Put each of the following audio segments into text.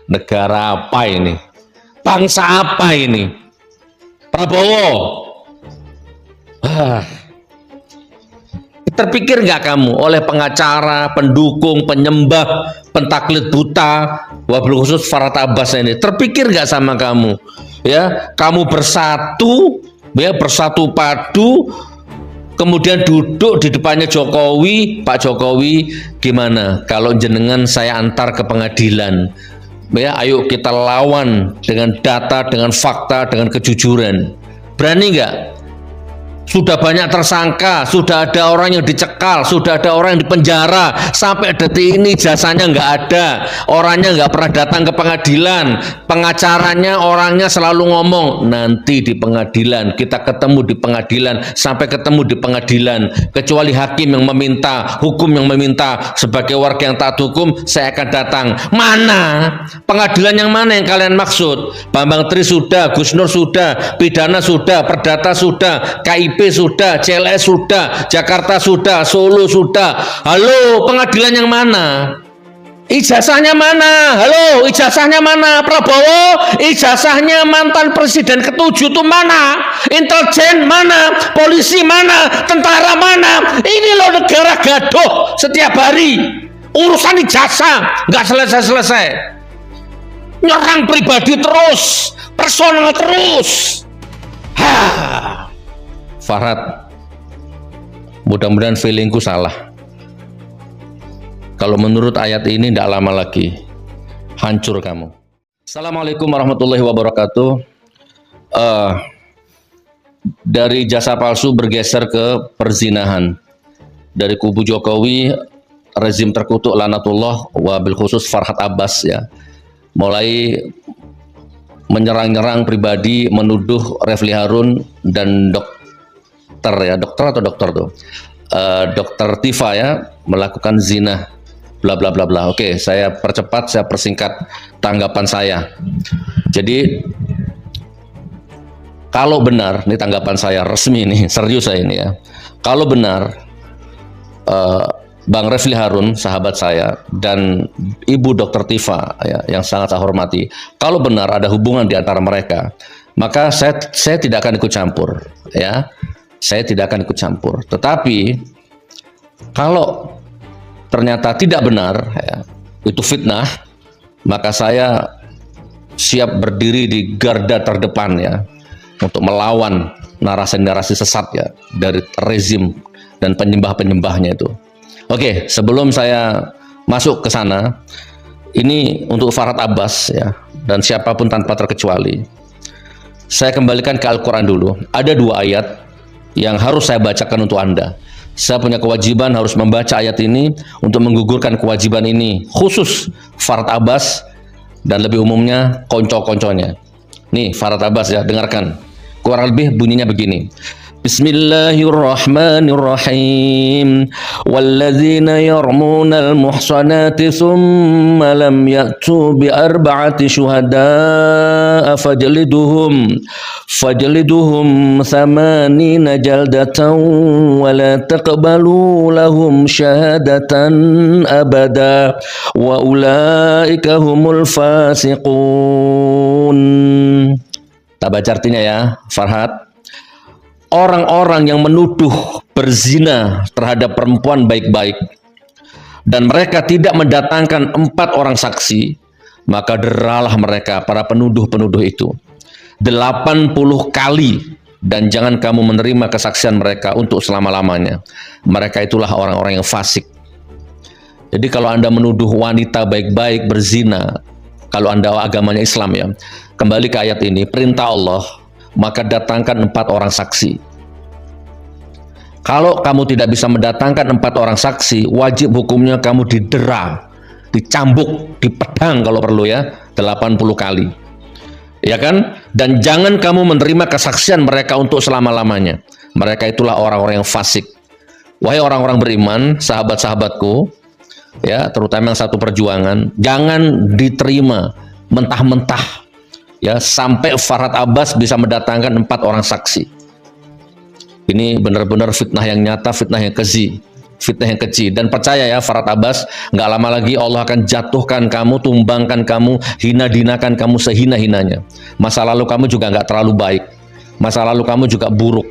Negara apa ini? Bangsa apa ini? Prabowo. Terpikir nggak kamu oleh pengacara, pendukung, penyembah, pentaklid buta, wabil khusus Farhad Abbas ini, terpikir nggak sama kamu? Ya, kamu bersatu, ya bersatu padu, kemudian duduk di depannya Jokowi, Pak Jokowi, gimana kalau jenengan saya antar ke pengadilan? Ya, ayo kita lawan dengan data, dengan fakta, dengan kejujuran. Berani nggak? Sudah banyak tersangka, sudah ada orang yang dicekal, sudah ada orang yang dipenjara, sampai detik ini jasanya nggak ada, orangnya nggak pernah datang ke pengadilan, pengacaranya orangnya selalu ngomong nanti di pengadilan, kita ketemu di pengadilan, sampai ketemu di pengadilan, kecuali hakim yang meminta, hukum yang meminta, sebagai warga yang taat hukum saya akan datang. Mana? Pengadilan yang mana yang kalian maksud? Bambang Tri sudah, Gus Nur sudah, pidana sudah, perdata sudah, KIP sudah, CLS sudah, Jakarta sudah, Solo sudah. Halo, pengadilan yang mana? Ijazahnya mana? Halo, ijazahnya mana? Prabowo, ijazahnya mantan presiden ke-7 itu mana? Intelijen mana? Polisi mana? Tentara mana? Ini loh negara gaduh setiap hari. Urusan ijazah nggak selesai-selesai. Nyerang pribadi terus, personal terus. Farhad, mudah-mudahan feelingku salah. Kalau menurut ayat ini tidak lama lagi hancur kamu. Assalamualaikum warahmatullahi wabarakatuh. Dari jasa palsu bergeser ke perzinahan. Dari kubu Jokowi, rezim terkutuk lanatullah, wabil khusus Farhad Abbas ya, mulai menyerang-nyerang pribadi, menuduh Refli Harun dan Dokter Tifa ya melakukan zina, bla bla bla bla. Oke, saya percepat, saya persingkat tanggapan saya. Jadi kalau benar, ini tanggapan saya resmi nih, serius saya ini ya. Kalau benar Bang Refli Harun, sahabat saya, dan Ibu Dokter Tifa ya, yang sangat saya hormati, kalau benar ada hubungan di antara mereka, maka saya tidak akan ikut campur ya. Saya tidak akan ikut campur. Tetapi kalau ternyata tidak benar ya, itu fitnah, maka saya siap berdiri di garda terdepan ya untuk melawan narasi-narasi sesat ya dari rezim dan penyembah-penyembahnya itu. Oke, sebelum saya masuk ke sana, ini untuk Farhad Abbas ya, dan siapapun tanpa terkecuali. Saya kembalikan ke Al-Quran dulu. Ada 2 ayat yang harus saya bacakan untuk Anda. Saya punya kewajiban harus membaca ayat ini untuk menggugurkan kewajiban ini, khusus Farhad Abbas dan lebih umumnya konco-konconya. Nih Farhad Abbas ya, dengarkan. Kurang lebih bunyinya begini. Bismillahirrahmanirrahim. Walladzina yarmunal muhsanati thumma lam ya'tu bi arba'ati syuhada'a fajliduhum thamanina jaldatan wa la taqbalu lahum syahadatan abada wa ulaika humul fasiqun. Tak baca artinya ya, Farhad. Orang-orang yang menuduh berzina terhadap perempuan baik-baik dan mereka tidak mendatangkan 4 orang saksi, maka deralah mereka, para penuduh-penuduh itu 80 kali, dan jangan kamu menerima kesaksian mereka untuk selama-lamanya. Mereka itulah orang-orang yang fasik. Jadi kalau Anda menuduh wanita baik-baik berzina, kalau Anda agamanya Islam ya, kembali ke ayat ini, perintah Allah, maka datangkan 4 orang saksi. Kalau kamu tidak bisa mendatangkan 4 orang saksi, wajib hukumnya kamu didera, dicambuk, dipedang kalau perlu ya, 80 kali. Ya kan? Dan jangan kamu menerima kesaksian mereka untuk selama-lamanya. Mereka itulah orang-orang yang fasik. Wahai orang-orang beriman, sahabat-sahabatku, ya, terutama yang satu perjuangan, jangan diterima mentah-mentah ya sampai Farhad Abbas bisa mendatangkan 4 orang saksi. Ini benar-benar fitnah yang nyata, fitnah yang keji fitnah yang keji. Dan percaya ya Farhat Abbas, nggak lama lagi Allah akan jatuhkan kamu, tumbangkan kamu, hina-dinakan kamu sehina-hinanya. Masa lalu kamu juga nggak terlalu baik, masa lalu kamu juga buruk,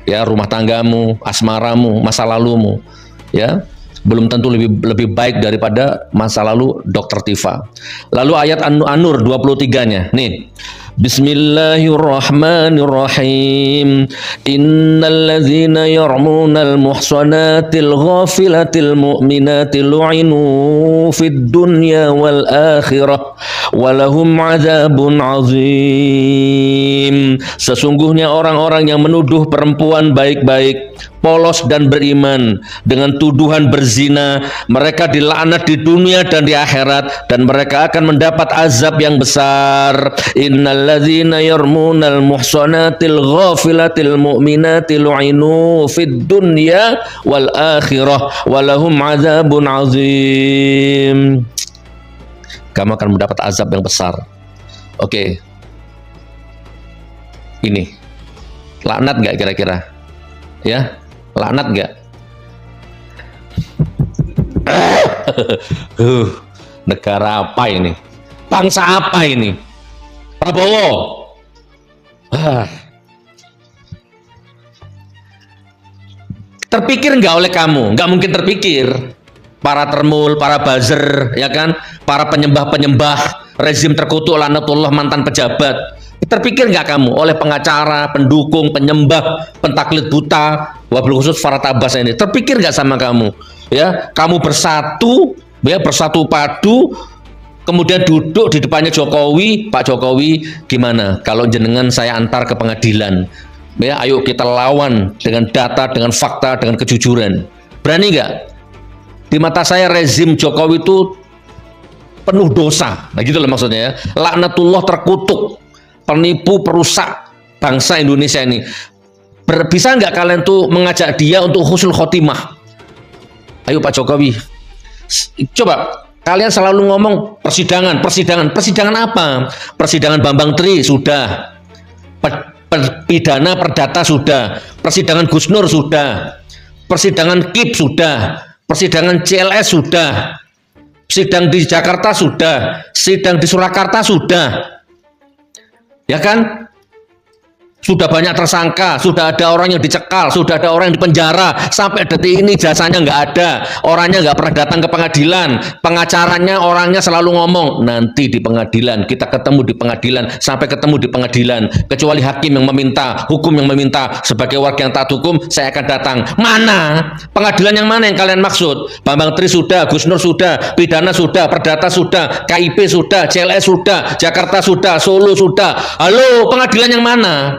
ya, rumah tanggamu, asmaramu, masa lalumu, ya, belum tentu lebih baik daripada masa lalu Dr. Tifa. Lalu ayat An-Nur 23-nya nih, Bismillahirrahmanirrahim. Innalladzina yarmunal muhsanatil ghafilatil mu'minatil lu'inu fid dunya wal akhirah walahum adzabun azim. Sesungguhnya orang-orang yang menuduh perempuan baik-baik, polos dan beriman dengan tuduhan berzina, mereka dilaknat di dunia dan di akhirat, dan mereka akan mendapat azab yang besar. Innalladzina yarmunal muhsanatil ghafilatil mu'minatil lu'inu fid dunya wal akhirah walahum adzabun azim. Kamu akan mendapat azab yang besar. Oke. Ini laknat nggak kira-kira? Ya, laknat nggak? Negara apa ini? Bangsa apa ini? Prabowo. Terpikir nggak oleh kamu? Nggak mungkin terpikir. Para termul, para buzzer, ya kan? Para penyembah-penyembah rezim terkutuk laknatullah, mantan pejabat. Terpikir nggak kamu oleh pengacara, pendukung, penyembah, pentaklid buta, wabil khusus Farhat Abbas ini? Terpikir nggak sama kamu? Ya, kamu bersatu, ya, bersatu padu, kemudian duduk di depannya Jokowi, Pak Jokowi, gimana kalau jenengan saya antar ke pengadilan? Ya, ayo kita lawan dengan data, dengan fakta, dengan kejujuran. Berani nggak? Di mata saya rezim Jokowi itu penuh dosa. Nah gitu loh maksudnya ya. Laknatullah, terkutuk, penipu, perusak bangsa Indonesia ini. Bisa nggak kalian tuh mengajak dia untuk husnul khotimah? Ayo Pak Jokowi, coba. Kalian selalu ngomong persidangan apa? Persidangan Bambang Tri sudah, pidana perdata sudah, persidangan Gus Nur sudah, persidangan KIP sudah, persidangan CLS sudah, sidang di Jakarta sudah, sidang di Surakarta sudah, ya kan? Sudah banyak tersangka, sudah ada orang yang dicekal, sudah ada orang yang dipenjara, sampai detik ini jasanya nggak ada, orangnya nggak pernah datang ke pengadilan, pengacaranya orangnya selalu ngomong nanti di pengadilan, kita ketemu di pengadilan, sampai ketemu di pengadilan, kecuali hakim yang meminta, hukum yang meminta, sebagai warga yang taat hukum saya akan datang. Mana? Pengadilan yang mana yang kalian maksud? Bambang Tri sudah, Gus Nur sudah, pidana sudah, perdata sudah, KIP sudah, CLS sudah, Jakarta sudah, Solo sudah. Halo, pengadilan yang mana?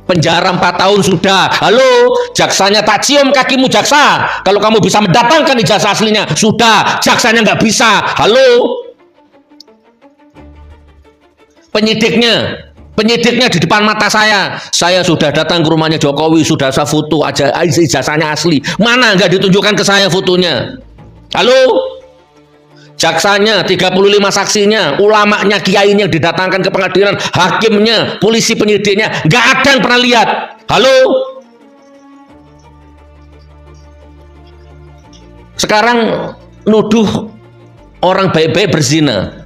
Penjara 4 tahun sudah. Halo, jaksanya tak cium kakimu jaksa. Kalau kamu bisa mendatangkan ijazah aslinya, sudah. Jaksanya nggak bisa. Halo. Penyidiknya di depan mata saya. Saya sudah datang ke rumahnya Jokowi, sudah saya foto aja ijazahnya asli. Mana nggak ditunjukkan ke saya fotonya? Halo. Jaksanya, 35 saksinya, ulamanya, kiainya yang didatangkan ke pengadilan, hakimnya, polisi penyidiknya, nggak ada yang pernah lihat. Halo? Sekarang nuduh orang baik-baik berzina.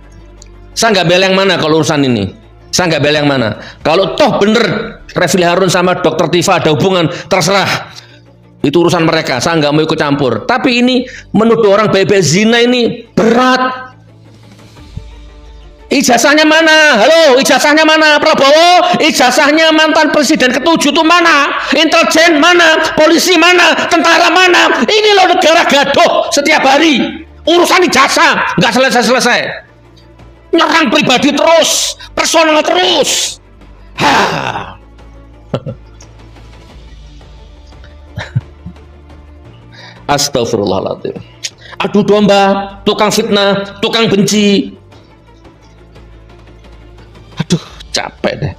Saya nggak bela yang mana kalau urusan ini. Saya nggak bela yang mana. Kalau toh bener Refli Harun sama Dr. Tifa ada hubungan, terserah. Itu urusan mereka, saya nggak mau ikut campur. Tapi ini menuduh orang baik-baik zina ini berat. Ijazahnya mana? Halo, ijazahnya mana? Prabowo, ijazahnya mantan presiden ke-7 itu mana? Intelijen mana? Polisi mana? Tentara mana? Ini loh negara gaduh setiap hari. Urusan ijazah nggak selesai-selesai. Nyerang pribadi terus, personal terus. Astagfirullahaladzim. Adu domba, tukang fitnah, tukang benci. Aduh, capek deh.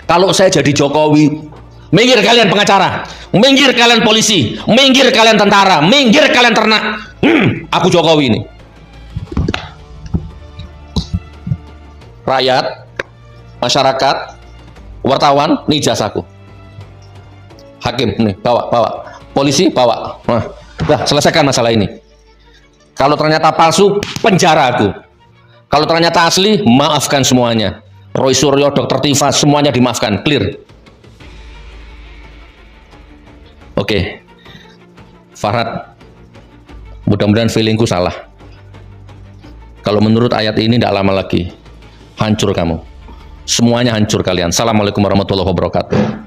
Kalau saya jadi Jokowi, minggir kalian pengacara, minggir kalian polisi, minggir kalian tentara, minggir kalian ternak. Aku Jokowi ini. Rakyat, masyarakat, wartawan, nih jasaku. Hakim, nih, bawa. polisi bawa. Nah, selesaikan masalah ini. Kalau ternyata palsu, penjara aku. Kalau ternyata asli, maafkan semuanya. Roy Suryo, Dr. Tifa, semuanya dimaafkan. Clear. Oke. Farhad, mudah-mudahan feelingku salah. Kalau menurut ayat ini tidak lama lagi, hancur kamu. Semuanya hancur kalian. Assalamualaikum warahmatullahi wabarakatuh.